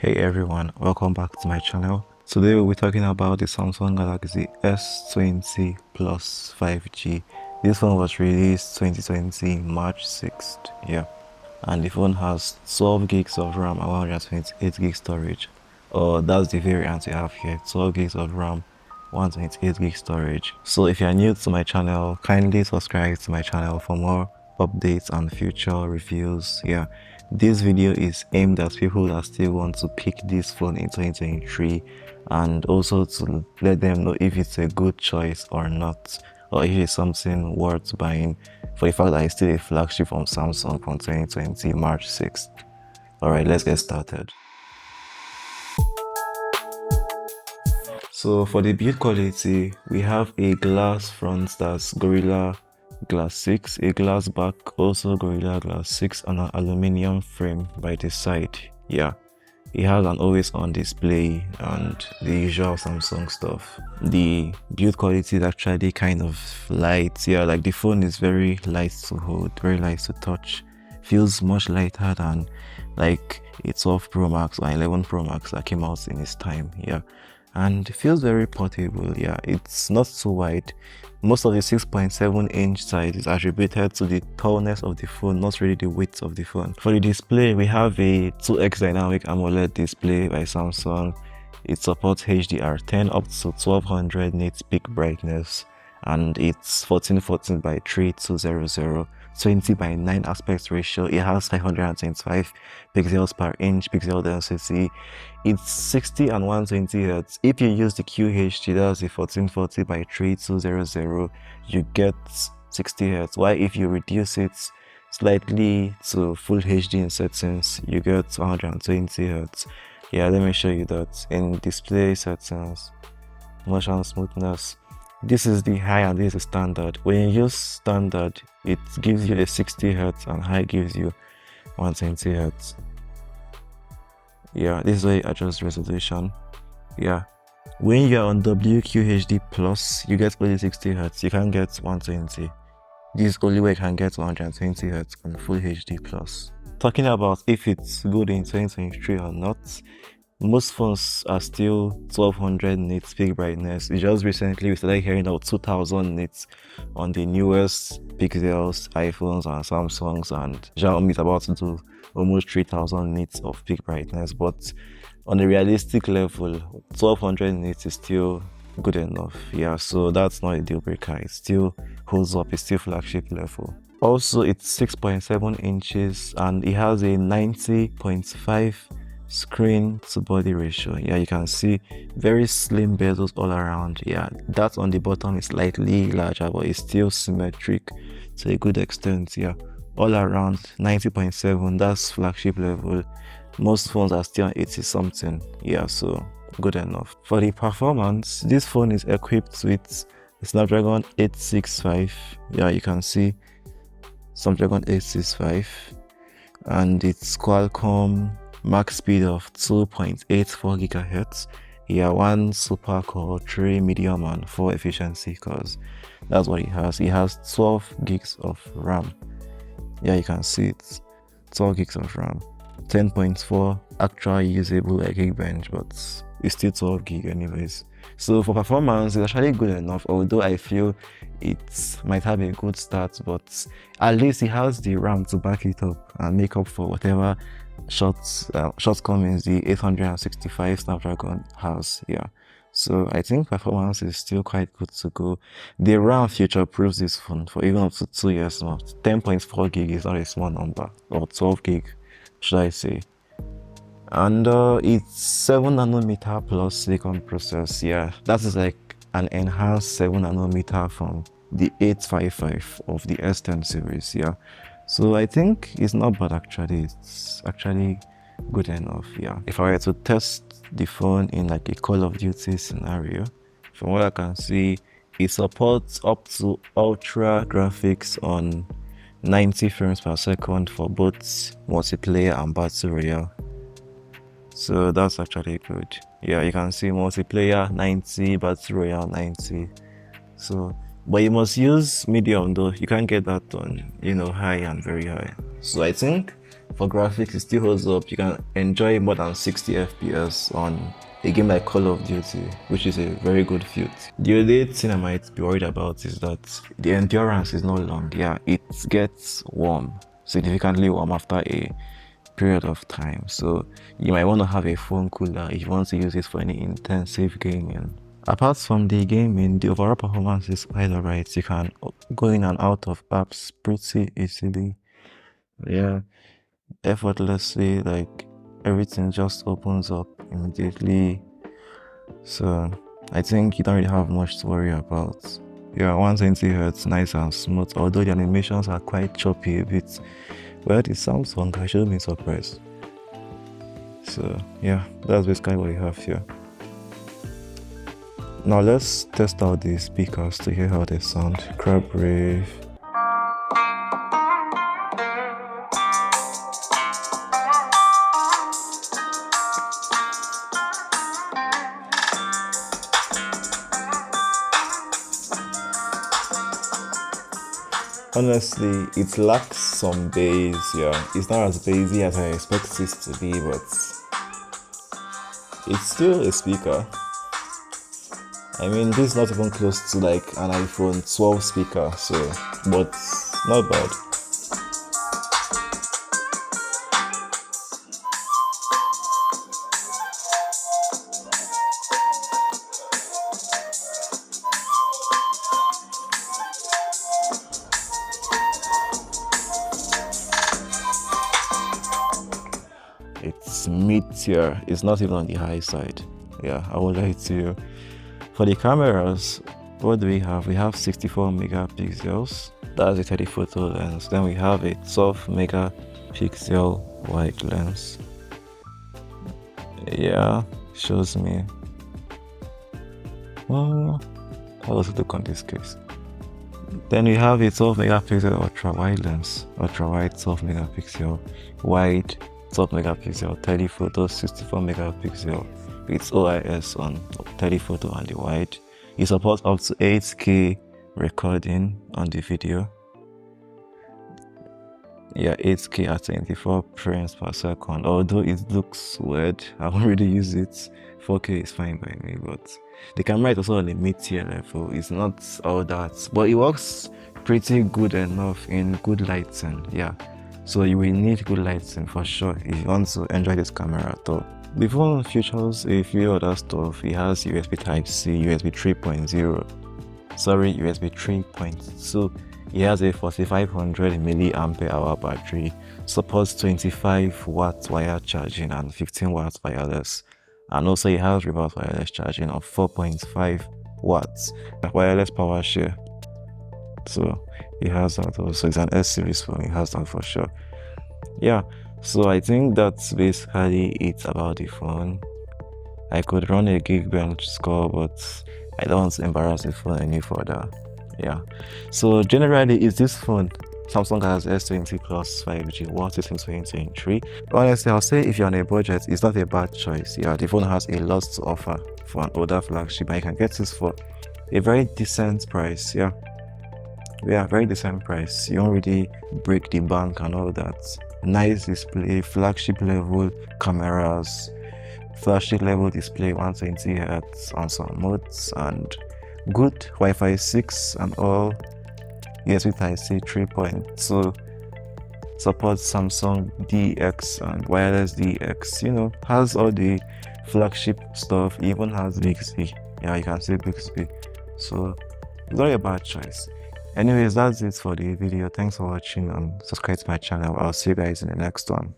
Hey everyone, welcome back to my channel. Today we'll be talking about the Samsung Galaxy S20 Plus 5G. This phone was released 2020 March 6th, yeah. And the phone has 12 gigs of RAM and 128 gig storage. That's the variant we have here, 12 gigs of RAM, 128 gig storage. So if you're new to my channel, kindly subscribe to my channel for more updates and future reviews. Yeah, this video is aimed at people that still want to pick this phone in 2023 and also to let them know if it's a good choice or not, or if it's something worth buying, for the fact that it's still a flagship from Samsung from 2020 March 6th. Alright, let's get started. So for the build quality, we have a glass front that's Gorilla Glass 6, a glass back also Gorilla Glass 6, and an aluminium frame by the side. Yeah, it has an always on display and the usual Samsung stuff. The build quality is actually kind of light. Yeah, like the phone is very light to hold, very light to touch, feels much lighter than like a 12 Pro Max or 11 Pro Max that came out in its time. Yeah, and it feels very portable. Yeah, it's not so wide. Most of the 6.7-inch size is attributed to the tallness of the phone, not really the width of the phone. For the display, we have a 2x dynamic AMOLED display by Samsung. It supports HDR10 up to 1200 nits peak brightness, and it's 1440 by 3200, 20 by 9 aspect ratio. It has 525 pixels per inch pixel density. It's 60 and 120 Hz. If you use the QHD, that's the 1440 by 3200, you get 60 Hz. While if you reduce it slightly to full HD in settings, you get 120 Hz. Yeah, let me show you that. In display settings, motion smoothness, this is the high and this is standard. When you use standard, it gives you a 60 Hz and high gives you 120 Hz. Yeah, this is where you adjust resolution. Yeah, when you're on WQHD plus, you get only 60 Hz. You can't get 120. This is only where you can get 120 Hz on full HD plus. Talking about if it's good in 2023 or not, most phones are still 1200 nits peak brightness. Just recently we started hearing about 2000 nits on the newest Pixels, iPhones and Samsungs, and Xiaomi is about to do almost 3000 nits of peak brightness. But on a realistic level, 1200 nits is still good enough. Yeah, so that's not a deal breaker. It still holds up. It's still flagship level. Also, it's 6.7 inches and it has a 90.5 screen to body ratio. Yeah, you can see very slim bezels all around. Yeah, that on the bottom is slightly larger, but it's still symmetric to a good extent. Yeah, all around 90.7, that's flagship level. Most phones are still 80 something. Yeah, so good enough. For the performance, this phone is equipped with Snapdragon 865. Yeah, you can see Snapdragon 865, and it's Qualcomm max speed of 2.84 GHz. Yeah, 1 super core, 3 medium and 4 efficiency cores. That's what it has. It has 12 gigs of RAM. Yeah, you can see it, 12 gigs of RAM, 10.4 actual usable Geekbench, but it's still 12 gig anyways. So for performance, it's actually good enough, although I feel it might have a good start, but at least it has the RAM to back it up and make up for whatever shortcomings the 865 Snapdragon has. Yeah, so I think performance is still quite good to go. The RAM future proves this phone for even up to 2 years now. 10.4 gig is not a small number, or 12 gig should I say. And it's 7nm plus silicon process. Yeah, that is like an enhanced 7nm from the 855 of the S10 series. Yeah, so I think it's not bad actually. It's actually good enough. Yeah, if I were to test the phone in like a Call of Duty scenario, from what I can see, it supports up to ultra graphics on 90 frames per second for both multiplayer and battle royale. So that's actually good. Yeah, you can see multiplayer 90, battle royale 90. So, but you must use medium though. You can't get that on, high and very high. So I think for graphics, it still holds up. You can enjoy more than 60 FPS on a game like Call of Duty, which is a very good feat. The only thing I might be worried about is that the endurance is not long. Yeah, it gets warm, significantly warm after a period of time. So you might want to have a phone cooler if you want to use it for any intensive gaming. Apart from the gaming, the overall performance is quite alright. You can go in and out of apps pretty easily. Yeah, effortlessly, like everything just opens up immediately. So I think you don't really have much to worry about. Yeah, 120 Hz, nice and smooth, although the animations are quite choppy a bit. Well, the Samsung, I shouldn't be surprised. So yeah, that's basically what you have here. Now let's test out the speakers to hear how they sound. Crab Rave. Honestly, it lacks some bass, yeah. It's not as bassy as I expect it to be, but it's still a speaker. I mean, this is not even close to like an iPhone 12 speaker, so, but not bad. It's mid-tier, it's not even on the high side. Yeah, I will lie to you. For the cameras, what do we have? We have 64 megapixels. That's a telephoto lens. Then we have a 12 megapixel wide lens. Yeah, shows me. How does it look on this case? Then we have a 12 megapixel ultra wide lens, ultra wide 12 megapixel, wide 12 megapixel, telephoto 64 megapixel with OIS on telephoto and the wide. It supports up to 8K recording on the video. Yeah, 8K at 24 frames per second. Although it looks weird, I won't really use it. 4K is fine by me, but the camera is also on a mid-tier level. It's not all that, but it works pretty good enough in good lighting. Yeah, so you will need good lighting for sure if you want to enjoy this camera at all. The phone features a few other stuff. It has USB Type-C, USB 3.0, sorry, USB 3.2. It has a 4500 mAh battery, supports 25 watts wire charging and 15 watts wireless. And also it has reverse wireless charging of 4.5 watts, wireless power share. So it has that also. It's an S series phone, it has that for sure. Yeah, so I think that's basically it about the phone. I could run a Geekbench score, but I don't want to embarrass the phone any further. Yeah, so generally, is this phone, Samsung has S20 Plus 5G, worth it in 2023? Honestly, I'll say if you're on a budget, it's not a bad choice. Yeah, the phone has a lot to offer for an older flagship, and you can get this for a very decent price. Yeah, very decent price. You don't really break the bank and all that. Nice display, flagship level cameras, flagship level display, 120 Hz on some modes, and good Wi-Fi 6 and all. USB Type-C 3.2, supports Samsung DX and wireless DX. You know, has all the flagship stuff. Even has Bixby. Yeah, you can see Bixby. So it's not a bad choice. Anyways, that's it for the video. Thanks for watching and subscribe to my channel. I'll see you guys in the next one.